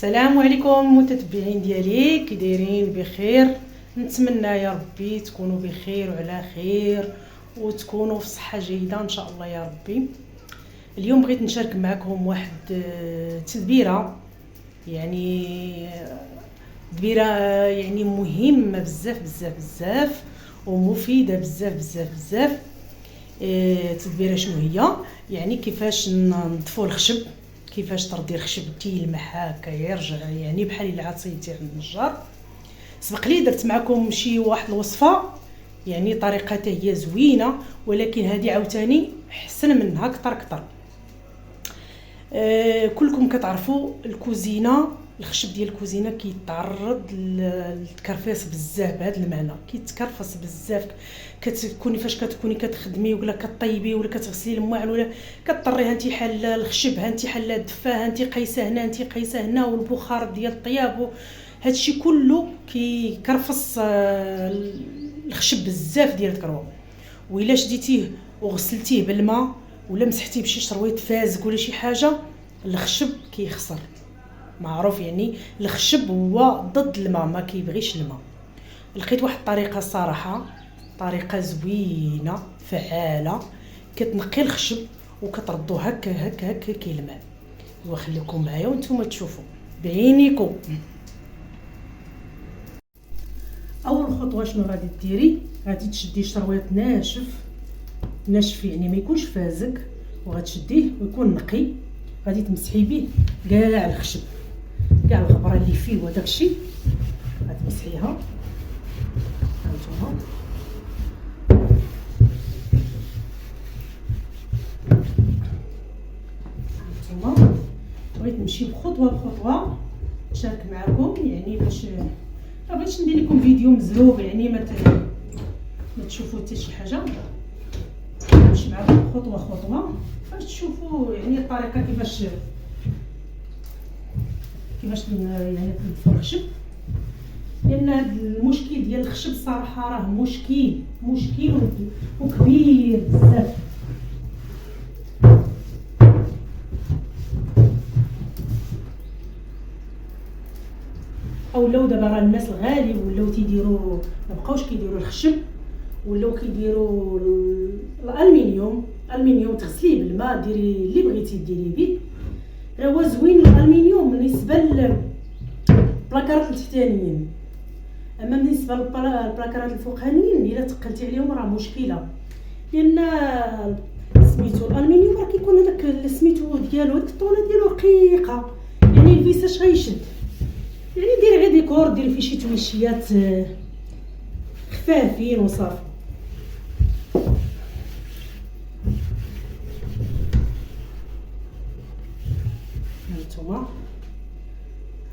السلام عليكم متتبعين ديالي، كي دايرين؟ بخير. نتمنى يا ربي تكونوا بخير وعلى خير وتكونوا في صحه جيده ان شاء الله يا ربي. اليوم بغيت نشارك معكم واحد تدبيره، يعني تدبيره يعني مهمه بزاف بزاف بزاف ومفيده بزاف بزاف بزاف. تدبيره شنو هي؟ يعني كيفاش نضفوا الخشب، كيفاش تردي الخشب كيلمح هكا يرجع يعني بحال الا عاد صيدتيه عند النجار. سبق لي درت معكم شي واحد الوصفه يعني طريقتها هي زوينه، ولكن هذه عاوتاني احسن منها كتر. كلكم كتعرفوا الكوزينه، الخشب ديال الكوزينه كيتعرض للتكرفيص بزاف. بهذا المعنى كيتكرفص بزاف. كتكوني فاش كتكوني كتخدمي ولا كطيبي ولا كتغسلي المواعن ولا كطري هانتي حله الخشب، هانتي حله الدفا، هانتي قيسه هنا، هانتي قيسه هنا، والبخار ديال الطياب هادشي كله كيكرفص الخشب بزاف ديال الكروه. وإلا شديتيه وغسلتيه بالماء ولا مسحتيه بشي شرويط فازك ولا شي حاجه، الخشب كيخسر. معروف يعني الخشب هو ضد الماء، ما كيبغيش الماء. لقيت واحد الطريقه الصراحه، طريقه زوينه فعاله، كتنقي الخشب وكتردو هكا هكا هكا كيلمع. وخليكم معايا وانتم تشوفوا بعينيكم. اول خطوه شنو غادي ديري؟ غادي تشدي شرويط ناشف يعني ما يكونش فازك، وغتشديه ويكون نقي. غادي تمسحي به كاع الخشب، كاع الغبره اللي فيه وداك الشيء غادي تمسحيها. هانتوما بغيت نمشي بخطوه نشارك معكم، يعني باش بغيتش ندير لكم فيديو مزروب، يعني ما تشوفوا حتى شي حاجه. نمشي معكم خطوه باش تشوفوا يعني الطريقه كيفاش يعني تنظفوا الخشب. لان هذا المشكل ديال الخشب الصراحه راه مشكل وكبير بزاف. ولاو دابا راه الناس الغالي ولاو تيديروا، ما بقاوش كيديروا الخشب، ولاو كيديروا الالمنيوم. تغسليه بالماء، ديري اللي بغيتي ديري به. هو زوين الالمنيوم بالنسبه للبلاكارات التحتانيين، اما بالنسبه للبلاكارات الفوقانيين الا تقلتي عليهم راه مشكله. لان سميتو الالمنيوم راه كيكون هذاك سميتو ديالو، هذيك الطونه ديالو رقيقه، يعني الفيساج غيشد. يعني ديري غير ديكور، ديري فيه شي تويشيات خفافين وصافي. هانتوما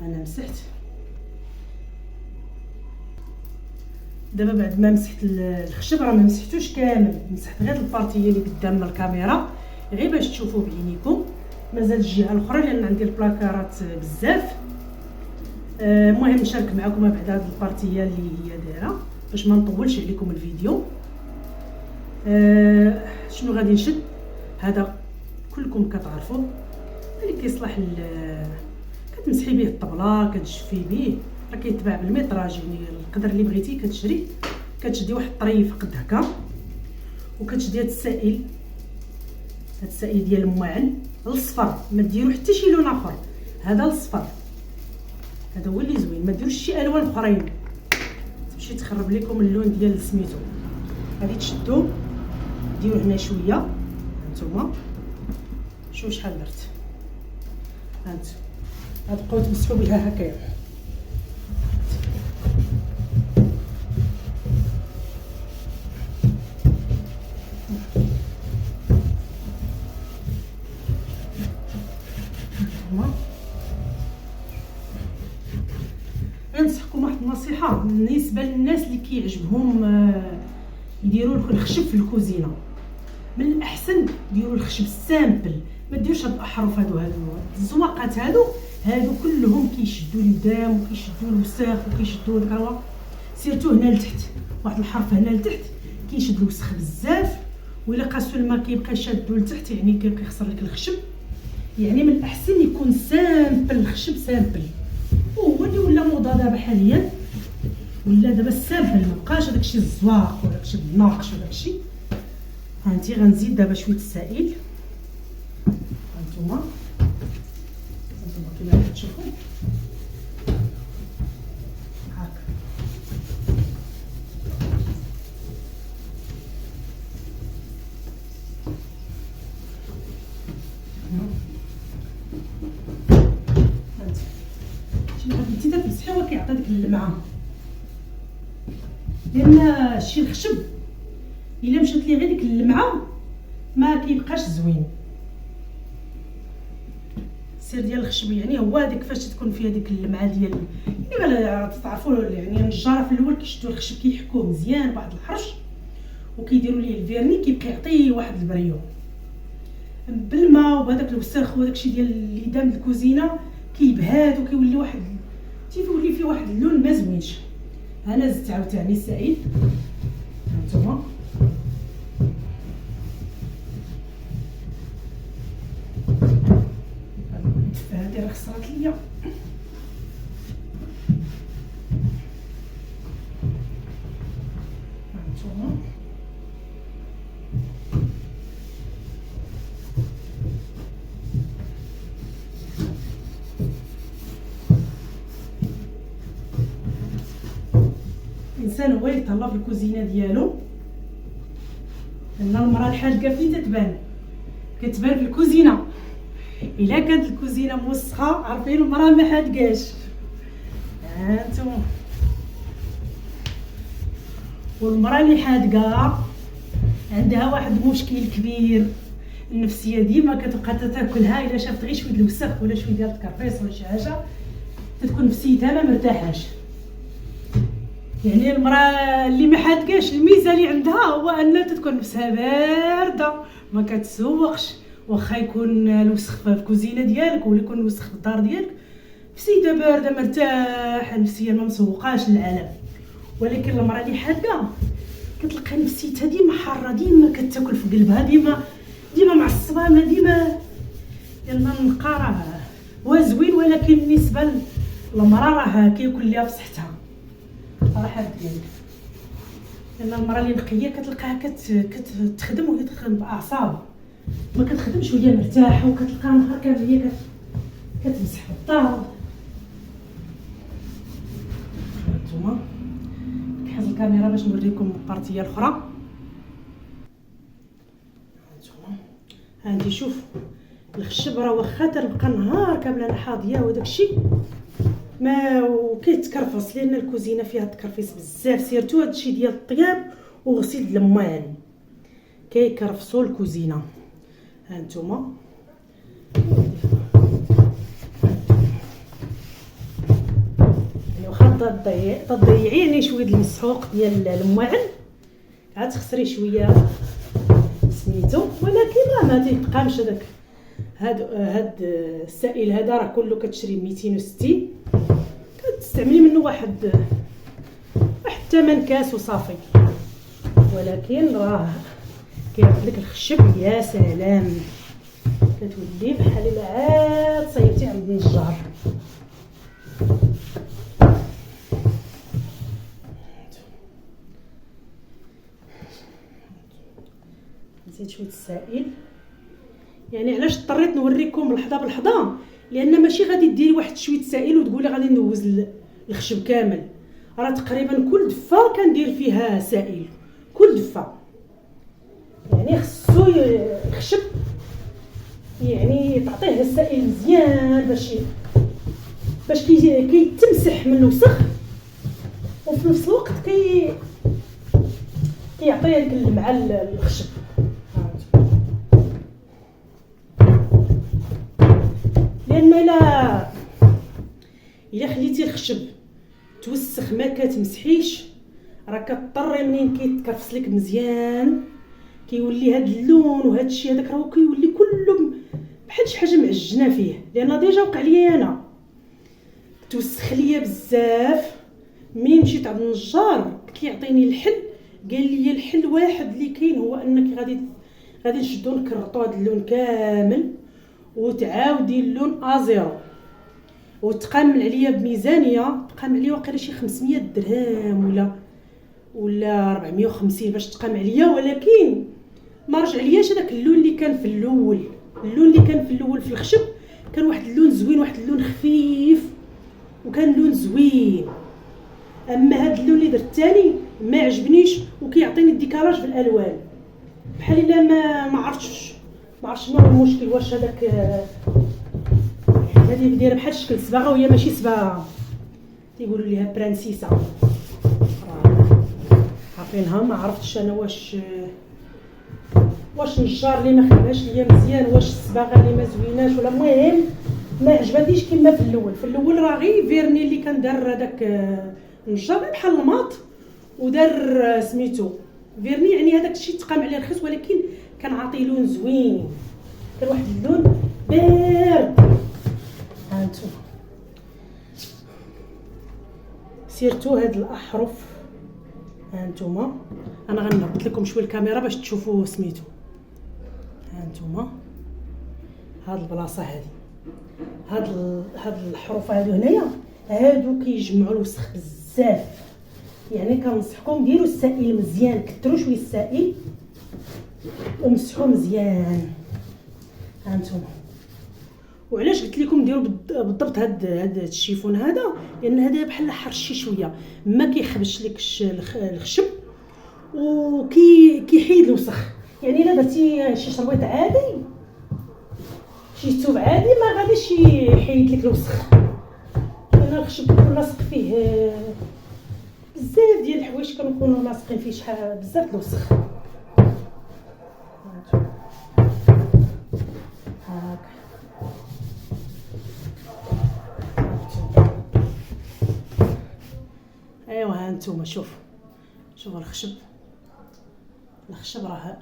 انا مسحت دابا. بعد ما مسحت الخشب راه ما مسحتوش كامل، مسحت غير البارتيه اللي قدام الكاميرا غير باش تشوفوا بعينيكم. مازال الجهه الاخرى لان عندي البلاكارات بزاف. المهم نشارك معكم بعد هذه البارتيه اللي هي دايره باش ما نطولش عليكم الفيديو. شنو غادي نشد؟ هذا كلكم كتعرفوا اللي كيصلح كتمسحي به الطبله، كتجفي به، راه كيتباع بالميطراج، يعني القدر اللي بغيتي كتشري. كتشدي واحد الطريف قد هكا وكتشدي هذا السائل ديال المواعن الصفر، ما ديروا حتى شي لون اخر، هذا الصفر هذا هو اللي زوين. ما ديروش شي الوان اخرين تمشي تخرب لكم اللون ديال سميتو. غادي تشدو ديروا هنا شويه. هانتوما شوف شحال درت، غتبقاو تمسحوا بها هكايا. ننصحكم واحد النصيحه بالنسبه للناس اللي كيعجبهم يديروا الخشب في الكوزينه. من الاحسن ديروا الخشب سامبل، ما ديروش هاد الاحرف هادو الزواقات هادو كلهم كيشدوا لدام وكيشدوا الوساخ وكيشدوا الكروه. سيرتو هنا لتحت، واحد الحرف هنا لتحت كيشد الوسخ بزاف، والا قاسوا الماء كيبقى شادو لتحت يعني كيخسر لك الخشب. يعني من الاحسن يكون سامبل، الخشب سامبل. الموضه دابا حاليا ولا دابا السابه، ما بقاش داكشي الزواق ولا داكشي الناقش ولا داكشي. هانتي غنزيد دابا شويه السائل. هانتوما كيما كتشوفوا هاكا. انت تمسحي هو كيعطي ديك اللمعه، لان شي الخشب الا مشات ليه غير ديك اللمعه ما كيبقاش زوين. السير ديال الخشب يعني هو هذيك فاش تكون فيها ديك اللمعه ديال يعني تعرفوا يعني النجاره في الاول كيشدوا الخشب كيحكوه مزيان بواحد الحرش وكيديروا ليه الفيرني كيبقى يعطي واحد البريو بالماء وبهذاك الوسخ وداك الشيء ديال اللي دام الكوزينه كيبهاد وكيولي واحد تيولي فيه واحد اللون ما زوينش. انا زدت عاوتاني السائل. هانتوما هادي راه خسرات ليا. هانتوما الانسان هو يتهلا في الكوزينه ديالو، لان المراه الحاجه فين كتبان في الكوزينه. الا كانت الكوزينه موسخه عارفين المراه ما حادقاش. هانتوما والمراه اللي حادقه عندها واحد المشكل كبير، النفسيه ديما كتبقى تاكلها الا شافت غير شويه الوسخ ولا شويه ديال الكرفيس ولا شي حاجه تتكون نفسيتها ما مرتاحاش. يعني المراه اللي ما حادقاش الميزه اللي عندها هو انها تتكون نفسها بارده ما كتسوقش، واخا يكون الوسخ في الكوزينه ديالك ولا يكون الوسخ في الدار ديالك نفسيتها بارده مرتاحه نفسيا ما مسوقاش للعالم. ولكن المراه اللي حادقه كتلقى نفسيتها ديما حاره، ديما كتاكل في قلبها، ديما معصبانه، ديما لان النقا راه هو زوين ولكن بالنسبه للمراه راه كيكون ليها في صحتها صراحه ديالك. لان المراه اللي نقيه كتلقاها كتخدم وهي تخدم باعصاب ما كتخدمش وهي مرتاحه، وكتلقاها نهار كامل هي كتمسح في الدار. هانتوما كنحط الكاميرا باش نوريكم البارتيه الاخرى. هانتوما هانتي شوف الخشب راه واخا تبقى نهار كامل انا حاضيه وداك الشيء ما وكيتكرفص، لان الكوزينه فيها تكرفيص بزاف، سيرتو هادشي ديال الطياب وغسيل الاموال كيكرفصوا الكوزينه. هانتوما يعني واخا تضيعي يعني شويه المسحوق ديال المواعن عاد تخسري شويه سميتو، ولكن ما تيبقاش هذاك هاد السائل هذا راه كله كتشري 260 كتستعملي منه واحد 8 كاس وصافي. ولكن راه كيعطي لك الخشب يا سلام، كتولي بحال الا عاد صيبتي عند النجار. نزيد شويه السائل. يعني علاش اضطريت نوريكم لحظه بلحظه، لان ماشي غادي ديري واحد شويه سائل وتقولي غادي ندوز الخشب كامل، راه تقريبا كل دفه كندير فيها سائل، كل دفه يعني خصو الخشب يعني تعطيه السائل مزيان باش كيتمسح من الوسخ، وفي نفس الوقت كيعطي هذيك اللمعه الخشب. لان الا خليتي الخشب توسخ ما كتمسحيش راه كضطري منين كيتكرفس لك مزيان كيولي هاد اللون وهاد الشيء هذاك راه كيولي كله بحال شي حاجه معجنه فيه. لان ديجا وقع لي انا توسخ ليا بزاف، ملي مشيت عند النجار قلت لي عطيني الحل، قال لي الحل واحد اللي كاين هو انك غادي نشدو نكرطو هاد اللون كامل وتعاودي اللون ازيرو. وتقامل عليا بميزانيه، تقام عليا واقيلا شي 500 درهم ولا 450 باش تقام عليا، ولكن ما رجع لياش هذاك اللون اللي كان في الاول. اللون اللي كان في الاول في الخشب كان واحد اللون زوين، واحد اللون خفيف وكان لون زوين. اما هذا اللون اللي درت الثاني ما عجبنيش وكيعطيني الديكالاج في الالوان، بحال الا ما عرفتش شنو هو المشكل. واش هذاك هذه دايره بحال شكل صباغه وهي ماشي صباغه، تيقولوا ليها برانسيسه عارفينها. ما عرفتش انا واش النجار اللي ما خداش ليا مزيان، واش الصباغه اللي ما زويناش، ولا المهم ما عجبتنيش كما في الاول. في الاول راه غير فيرني اللي كان دار هذاك النجار بحال الماط ودار سميتو فيرني، يعني هذاك الشيء تقام عليه رخيص ولكن كان عاطي لون زوين، كان واحد اللون بارد. ها انتم سيرتو هاد الاحرف، ها انتم انا غنهبط لكم شويه الكاميرا باش تشوفوا سميتو. ها انتم هاد البلاصه هاد الحروف هادو هنايا، هادو كيجمعوا الوسخ بزاف. يعني كنصحكم ديروا السائل مزيان، كثروا شويه السائل ومسحوا مزيان. ها انتم وعلاش قلت لكم ديروا بالضبط هاد الشيفون هذا، لان هذا بحال حرشي شويه، ما كيخبش لك الخشب كيحيد الوسخ. يعني الا درتي شي شربيط عادي، شي ثوب عادي، ما غاديش يحيد لك الوسخ، لان الخشب كيكون لاصق فيه بزاف ديال الحوايج، كنكونوا لاصقين فيه شحال بزاف الوسخ. هاك ايوا ها انتم شوفوا الخشب راه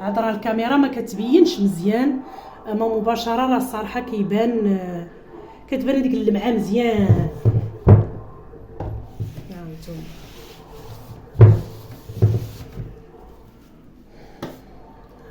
عاد الكاميرا ما كتبينش مزيان، اما مباشره راه الصراحه كتبان هذيك اللمعه مزيان.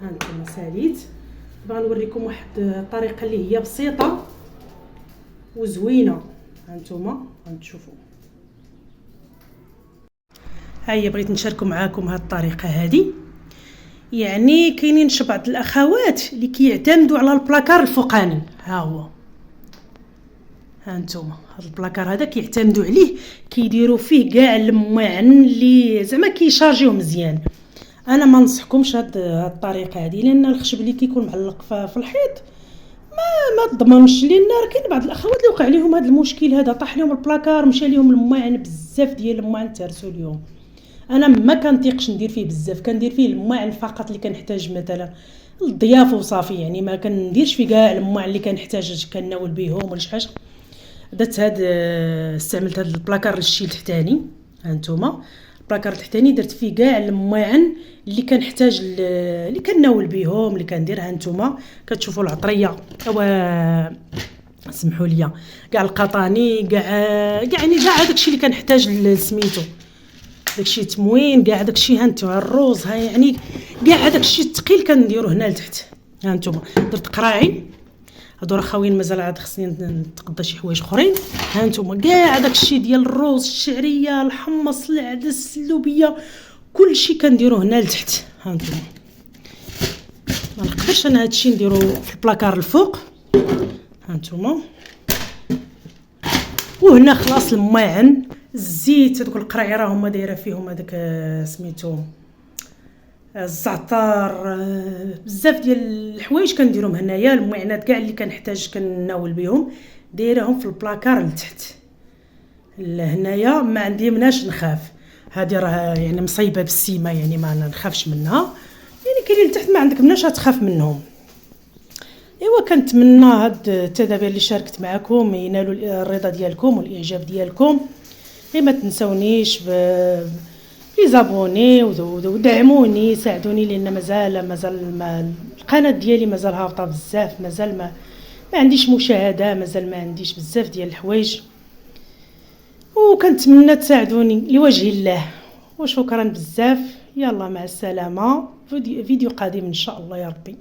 ها انتم ساليت. دابا غنوريكم واحد الطريقه اللي هي بسيطه وزوينه. ها انتم غنشوفوا، هيا بغيت نشاركوا معاكم هاد الطريقه هذه. يعني كاينين بعض الاخوات اللي كيعتمدوا على البلاكار الفوقاني، ها هو، ها انتم هاد البلاكار هذا كيعتمدوا عليه، كيديروا فيه كاع الماعن اللي زعما كيشارجيوه مزيان. انا ما ننصحكمش هاد الطريقه هذه، لان الخشب اللي كيكون معلق في الحيط ما تضمنش، لان راه كاين بعض الاخوات اللي وقع لهم هذا المشكل هذا، طاح لهم البلاكار، مشى لهم الماعن بزاف ديال الماعن تهرسوا لهم. انا ما كنطيقش ندير فيه بزاف، كندير فيه الماعن فقط اللي كنحتاج مثلا الضيافه وصافي، يعني ما كنديرش فيه كاع الماعن اللي كنحتاج كناول بهم ولا شي حاجه. درت استعملت هذا البلاكار للشيل التحتاني. ها انتم البلاكار التحتاني درت فيه كاع الماعن اللي كنحتاج اللي كناول بهم، اللي كندير. ها انتم كتشوفوا العطريه سمحوا لي، كاع القطاني، كاع يعني كاع داكشي اللي كنحتاج سميتو، داكشي تموين، كاع داكشي. ها انتم الروز، ها يعني كاع داكشي الثقيل كنديروه هنا لتحت. ها انتم درت قراعي، هادو راه خاويين مازال عاد خصني نتقضى شي حوايج اخرين. ها انتم كاع داكشي ديال الروز، الشعريه، الحمص، العدس، اللوبيه، كلشي كنديروه هنا لتحت. ها انتم ما نقدرش انا هادشي نديرو في البلاكار الفوق. ها انتم وهنا خلاص الماعن، الزيت، هذوك القراعي راه هما دايره فيهم هذاك سميتو الزعتر، بزاف ديال الحوايج كنديرهم هنايا. المعينات كاع اللي كنحتاج كناول بهم دايرهم في البلاكار لتحت. هنايا ما عندي مناش نخاف، هذه راه يعني مصيبه بالسيمه، يعني ما نخافش منها. يعني كاين لتحت ما عندك مناش تخاف منهم. ايوا كنتمنى هاد التدابير اللي شاركت معكم ينالوا الرضا ديالكم والاعجاب ديالكم. ما تنسونيش لي زابوني ودعموني، ساعدوني، لان مازال القناه ديالي مازال هابطه بزاف، مازال ما عنديش مشاهده، مازال ما عنديش بزاف ديال الحوايج، وكنتمنى تساعدوني لوجه الله. وشكرا بزاف، يلا مع السلامه، فيديو قادم ان شاء الله يا ربي.